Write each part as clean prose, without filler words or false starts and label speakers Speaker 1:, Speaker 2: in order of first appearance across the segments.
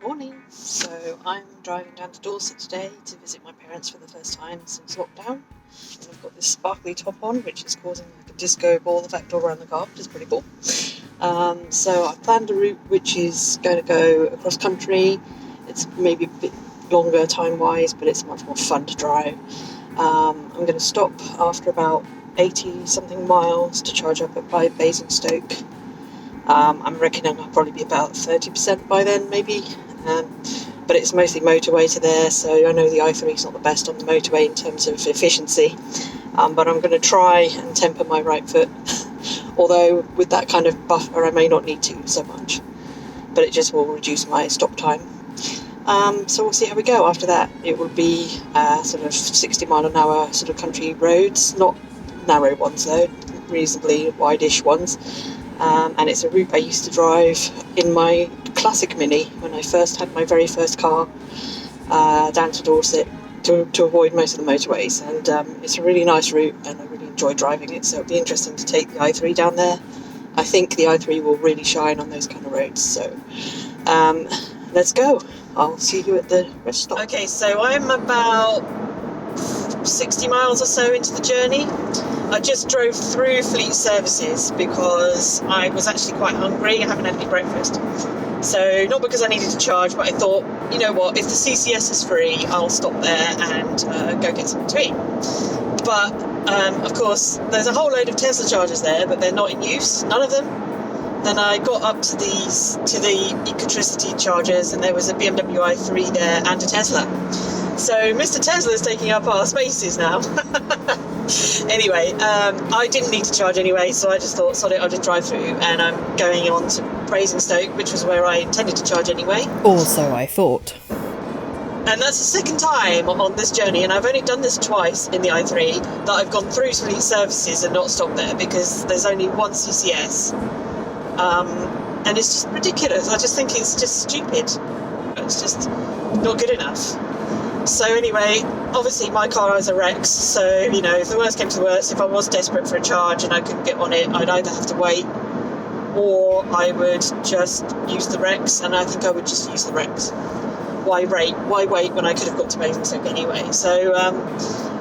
Speaker 1: Morning. So I'm driving down to Dorset today to visit my parents for the first time since lockdown. And I've got this sparkly top on, which is causing like a disco ball effect all around the car, which is pretty cool. So I've planned a route which is going to go across country. It's maybe a bit longer time-wise, but it's much more fun to drive. I'm going to stop after about 80 something miles to charge up at Basingstoke. I'm reckoning I'll probably be about 30% by then, maybe. But it's mostly motorway to there, so I know the i3 is not the best on the motorway in terms of efficiency. But I'm going to try and temper my right foot, although with that kind of buffer I may not need to so much. But it just will reduce my stop time. So we'll see how we go after that. It will be sort of 60 mile an hour sort of country roads, not narrow ones though, reasonably wide-ish ones. And it's a route I used to drive in my classic Mini when I first had my very first car down to Dorset to avoid most of the motorways. And it's a really nice route and I really enjoy driving it, so it'll be interesting to take the i3 down there. I think the i3 will really shine on those kind of roads, so let's go. I'll see you at the rest stop. Okay, so I'm about 60 miles or so into the journey. I just drove through Fleet Services because I was actually quite hungry. I haven't had any breakfast. So, not because I needed to charge, but I thought, you know what, if the CCS is free, I'll stop there and go get something to eat. But, of course, there's a whole load of Tesla chargers there, but they're not in use, none of them. Then I got up to the Ecotricity chargers, and there was a BMW i3 there and a Tesla. So Mr. Tesla is taking up our spaces now. Anyway, I didn't need to charge anyway, so I just thought, sod it, I'll just drive through, and I'm going on to Basingstoke, which was where I intended to charge anyway.
Speaker 2: Also, I thought.
Speaker 1: And that's the second time on this journey, and I've only done this twice in the i3, that I've gone through to Fleet Services and not stopped there, because there's only one CCS. And it's just ridiculous. I just think it's just stupid. It's just not good enough. So anyway, obviously my car has a Rex, so, you know, if the worst came to the worst, if I was desperate for a charge and I couldn't get on it, I'd either have to wait or I would just use the Rex, and I think I would just use the Rex. Why wait when I could have got to Basingstoke anyway? So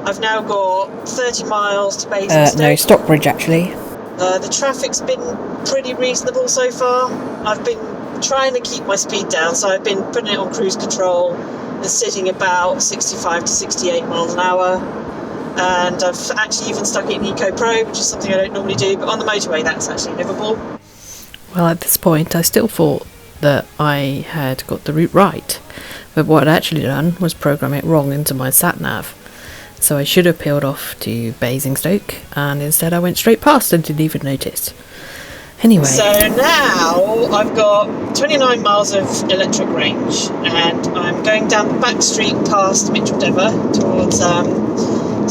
Speaker 1: I've now got 30 miles to Basingstoke.
Speaker 2: No, Stockbridge actually.
Speaker 1: The traffic's been pretty reasonable so far. I've been trying to keep my speed down, so I've been putting it on cruise control and sitting about 65 to 68 miles an hour. And I've actually even stuck it in Eco Pro, which is something I don't normally do, but on the motorway that's actually livable.
Speaker 2: Well, at this point I still thought that I had got the route right, but what I'd actually done was program it wrong into my sat-nav. So I should have peeled off to Basingstoke, and instead I went straight past and didn't even notice. Anyway.
Speaker 1: So now I've got 29 miles of electric range, and I'm going down the back street past Mitchell Dever towards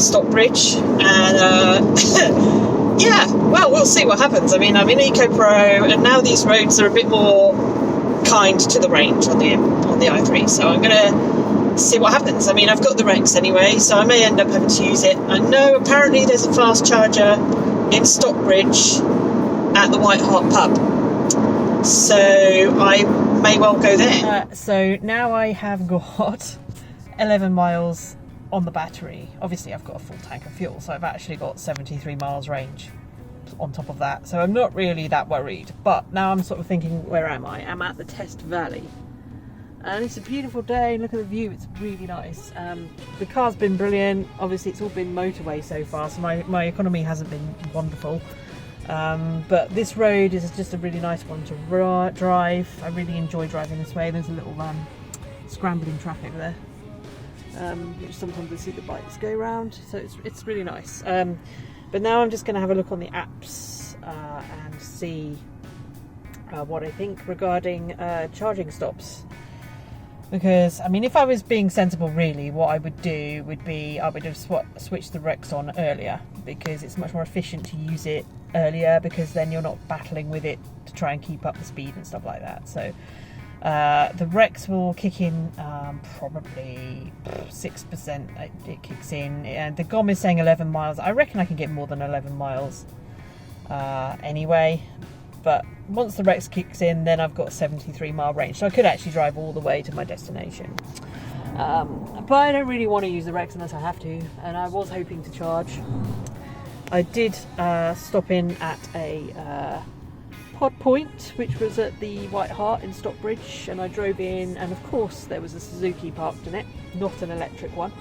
Speaker 1: Stockbridge, and yeah, well, we'll see what happens. I mean, I'm in Eco Pro, and now these roads are a bit more kind to the range on the i3, so I'm going to see what happens. I mean, I've got the Rex anyway, so I may end up having to use it. I know apparently there's a fast charger in Stockbridge at the White Hart pub, so I may well go there. So now I have got 11 miles on the battery. Obviously I've got a full tank of fuel, so I've actually got 73 miles range on top of that, so I'm not really that worried. But now I'm sort of thinking, where am I? I'm at the Test Valley, and it's a beautiful day. Look at the view, it's really nice. The car's been brilliant. Obviously it's all been motorway so far, so my economy hasn't been wonderful. But this road is just a really nice one to drive. I really enjoy driving this way. There's a little scrambling traffic there, which sometimes I see the bikes go around, so it's really nice. But now I'm just going to have a look on the apps and see what I think regarding charging stops. Because, I mean, if I was being sensible, really, what I would do would be I would have switched the Rex on earlier, because it's much more efficient to use it earlier, because then you're not battling with it to try and keep up the speed and stuff like that. So the Rex will kick in probably 6%. It kicks in, and the GOM is saying 11 miles. I reckon I can get more than 11 miles anyway, but
Speaker 2: once the Rex kicks in, then I've got a 73-mile range, so I could actually drive all the way to my destination. But I don't really want to use the Rex unless I have to, and I was hoping to charge. I did stop in at a pod point, which was at the White Hart in Stockbridge, and I drove in, and of course there was a Suzuki parked in it, not an electric one,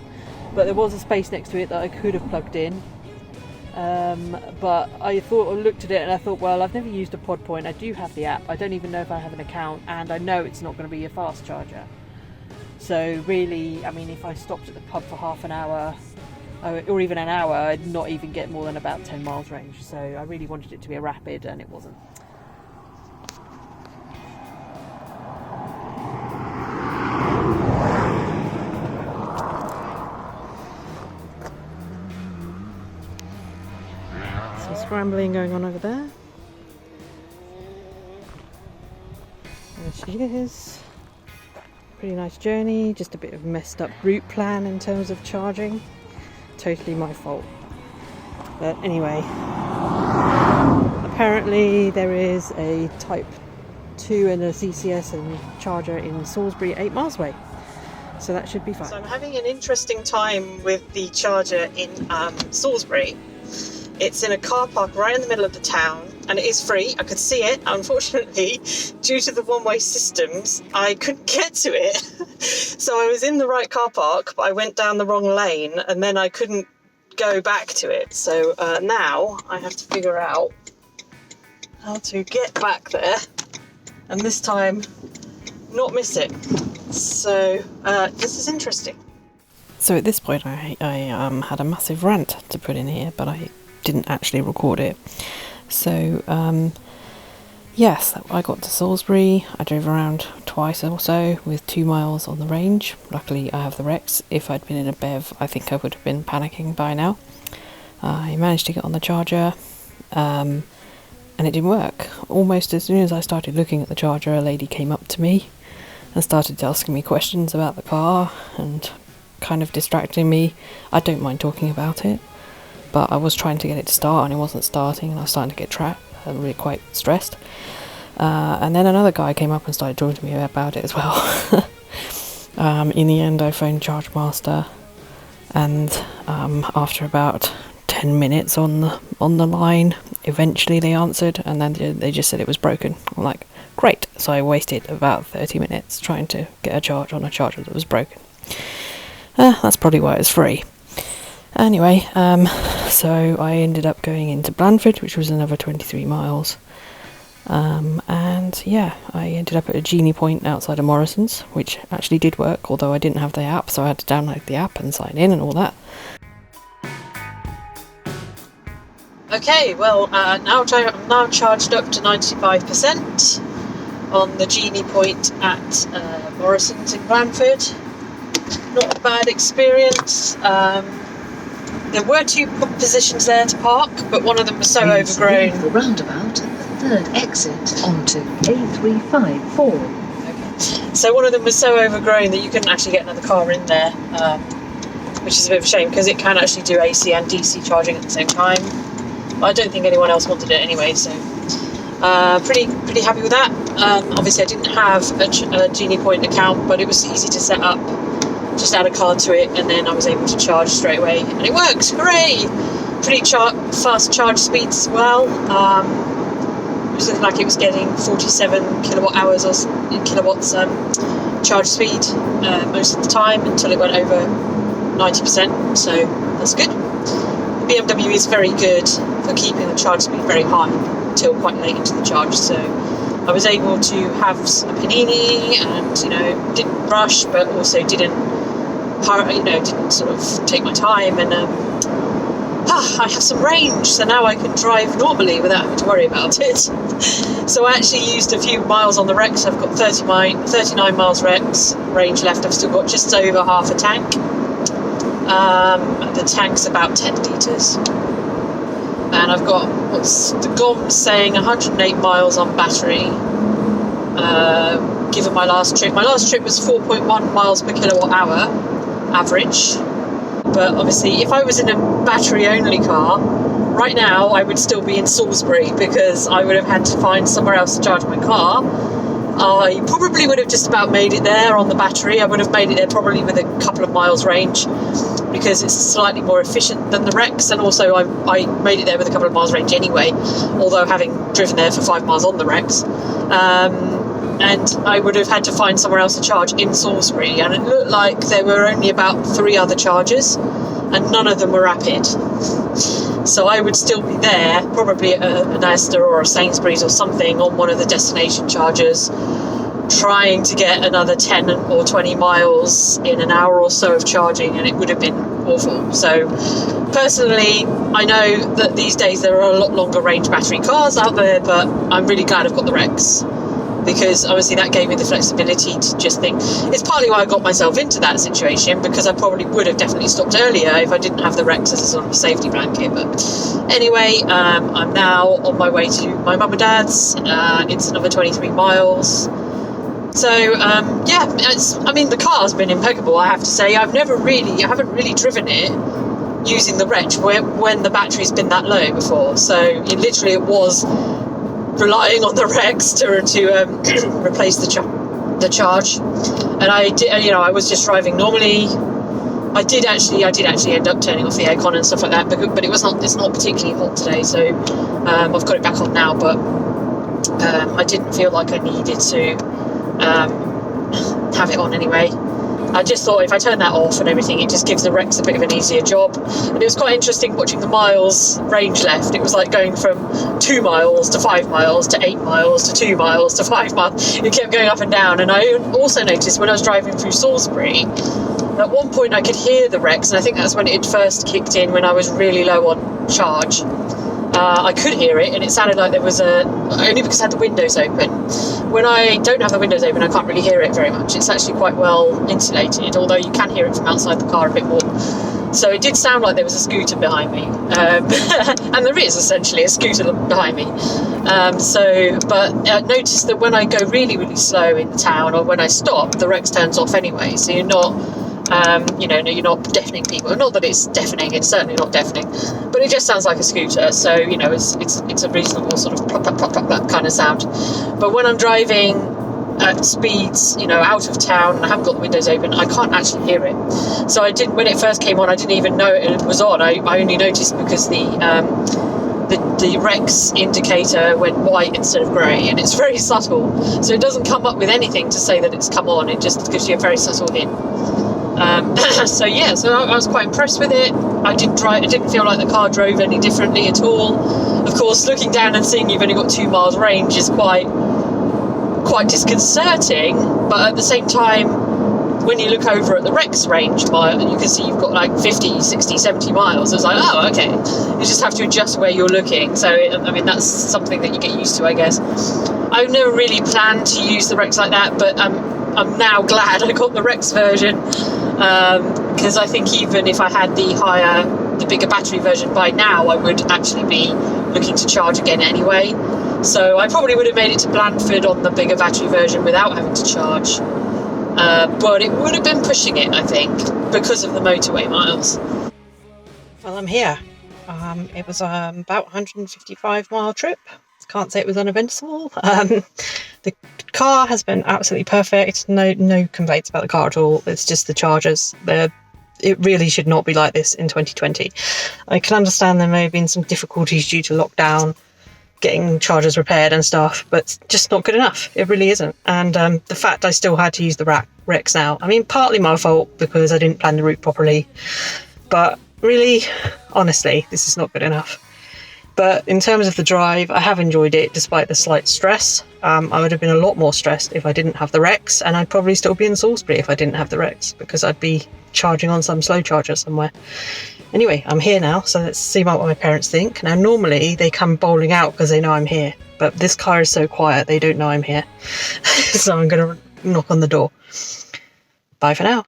Speaker 2: but there was a space next to it that I could have plugged in. But I looked at it and I thought, well, I've never used a pod point. I do have the app. I don't even know if I have an account, and I know it's not going to be a fast charger. So really, I mean, if I stopped at the pub for half an hour or even an hour, I'd not even get more than about 10 miles range. So I really wanted it to be a rapid, and it wasn't. Scrambling going on over there. There she is. Pretty nice journey, just a bit of messed up route plan in terms of charging. Totally my fault. But anyway, apparently there is a Type 2 and a CCS and charger in Salisbury 8 miles away. So that should be fine.
Speaker 1: So I'm having an interesting time with the charger in Salisbury. It's in a car park right in the middle of the town, and it is free. I could see it. Unfortunately, due to the one-way systems, I couldn't get to it. So I was in the right car park, but I went down the wrong lane, and then I couldn't go back to it. So now I have to figure out how to get back there, and this time not miss it. So this is interesting.
Speaker 2: So at this point I had a massive rant to put in here, but I didn't actually record it. So yes, I got to Salisbury. I drove around twice or so with 2 miles on the range. Luckily I have the Rex. If I'd been in a BEV, I think I would have been panicking by now. I managed to get on the charger, and it didn't work. Almost as soon as I started looking at the charger, a lady came up to me and started asking me questions about the car and kind of distracting me. I don't mind talking about it, but I was trying to get it to start and it wasn't starting, and I was starting to get trapped. I was really quite stressed. And then another guy came up and started talking to me about it as well. In the end, I phoned Chargemaster, and after about 10 minutes on the line, eventually they answered, and then they just said it was broken. I'm like, great. So I wasted about 30 minutes trying to get a charge on a charger that was broken. That's probably why it's free. Anyway, so I ended up going into Blandford, which was another 23 miles. And yeah, I ended up at a Genie point outside of Morrison's, which actually did work, although I didn't have the app, so I had to download the app and sign in and all that.
Speaker 1: Okay, well, I'm now charged up to 95% on the Genie point at Morrison's in Blandford. Not a bad experience. There were 2 positions there to park, but one of them was so overgrown.
Speaker 3: The roundabout at the third exit onto A354.
Speaker 1: Okay. So one of them was so overgrown that you couldn't actually get another car in there, which is a bit of a shame because it can actually do AC and DC charging at the same time. But I don't think anyone else wanted it anyway, so pretty happy with that. Obviously I didn't have a Genie Point account, but it was easy to set up. Just add a card to it, and then I was able to charge straight away, and it works. Hooray! Pretty fast charge speeds as well. It was looking like it was getting 47 kilowatt hours or kilowatts charge speed most of the time until it went over 90%. So that's good. The BMW is very good for keeping the charge speed very high until quite late into the charge. So I was able to have a panini, and didn't rush, but also didn't sort of take my time, and I have some range, so now I can drive normally without having to worry about it. So I actually used a few miles on the Rex. I've got 39 miles Rex range left. I've still got just over half a tank. The tank's about 10 litres, and I've got the GOM's saying 108 miles on battery. Given my last trip was 4.1 miles per kilowatt hour average, but obviously if I was in a battery only car right now I would still be in Salisbury because I would have had to find somewhere else to charge my car. I probably would have just about made it there on the battery. I would have made it there probably with a couple of miles range because it's slightly more efficient than the Rex, and also I made it there with a couple of miles range anyway, although having driven there for 5 miles on the Rex. And I would have had to find somewhere else to charge in Salisbury, and it looked like there were only about 3 other chargers and none of them were rapid. So I would still be there, probably at an Asda or a Sainsbury's or something on one of the destination chargers, trying to get another 10 or 20 miles in an hour or so of charging, and it would have been awful. So personally, I know that these days there are a lot longer range battery cars out there, but I'm really glad I've got the Rex, because obviously that gave me the flexibility to just think. It's partly why I got myself into that situation, because I probably would have definitely stopped earlier if I didn't have the Rex as a sort of safety blanket. But anyway, I'm now on my way to my mum and dad's. It's another 23 miles. So yeah, the car's been impeccable, I have to say. I haven't really driven it using the Rex when the battery's been that low before. So it was relying on the Rex to replace the charge, and I did. I was just driving normally. I did actually end up turning off the aircon and stuff like that, but it's not particularly hot today, so I've got it back on now. But I didn't feel like I needed to have it on anyway. I just thought if I turn that off and everything, it just gives the Rex a bit of an easier job. And it was quite interesting watching the miles range left. It was like going from 2 miles to 5 miles to 8 miles to 2 miles to 5 miles. It kept going up and down. And I also noticed when I was driving through Salisbury, at one point I could hear the Rex, and I think that's when it first kicked in when I was really low on charge. I could hear it, and it sounded like there was only because I had the windows open. When I don't have the windows open, I can't really hear it very much. It's actually quite well insulated, although you can hear it from outside the car a bit more. So it did sound like there was a scooter behind me, and there is essentially a scooter behind me. But I noticed that when I go really, really slow in the town, or when I stop, the Rex turns off anyway, so you're not you're not deafening people. Not that it's deafening, it's certainly not deafening, but it just sounds like a scooter, so it's a reasonable sort of plop, plop, plop, plop, that kind of sound. But when I'm driving at speeds, out of town, and I haven't got the windows open, I can't actually hear it. So I didn't, when it first came on, I didn't even know it was on. I only noticed because the Rex indicator went white instead of grey, and it's very subtle, so it doesn't come up with anything to say that it's come on. It just gives you a very subtle hint. So I was quite impressed with it. I didn't feel like the car drove any differently at all. Of course, looking down and seeing you've only got 2 miles range is quite disconcerting, but at the same time, when you look over at the Rex range, you can see you've got like 50, 60, 70 miles. I was like, oh, okay. You just have to adjust where you're looking. So, that's something that you get used to, I guess. I've never really planned to use the Rex like that, but I'm now glad I got the Rex version, because I think even if I had the bigger battery version by now, I would actually be looking to charge again anyway. So I probably would have made it to Blandford on the bigger battery version without having to charge. But it would have been pushing it, I think, because of the motorway miles. Well, I'm here. It was about 155 mile trip. Can't say it was uneventful. The car has been absolutely perfect. No complaints about the car at all. It's just the chargers. It really should not be like this in 2020. I can understand there may have been some difficulties due to lockdown, getting chargers repaired and stuff, but it's just not good enough. It really isn't. And the fact I still had to use the Rex now, partly my fault because I didn't plan the route properly, but really, honestly, this is not good enough. But in terms of the drive, I have enjoyed it despite the slight stress. I would have been a lot more stressed if I didn't have the Rex, and I'd probably still be in Salisbury if I didn't have the Rex, because I'd be charging on some slow charger somewhere. Anyway, I'm here now, so let's see what my parents think. Now, normally they come bowling out because they know I'm here, but this car is so quiet they don't know I'm here. So I'm going to knock on the door. Bye for now.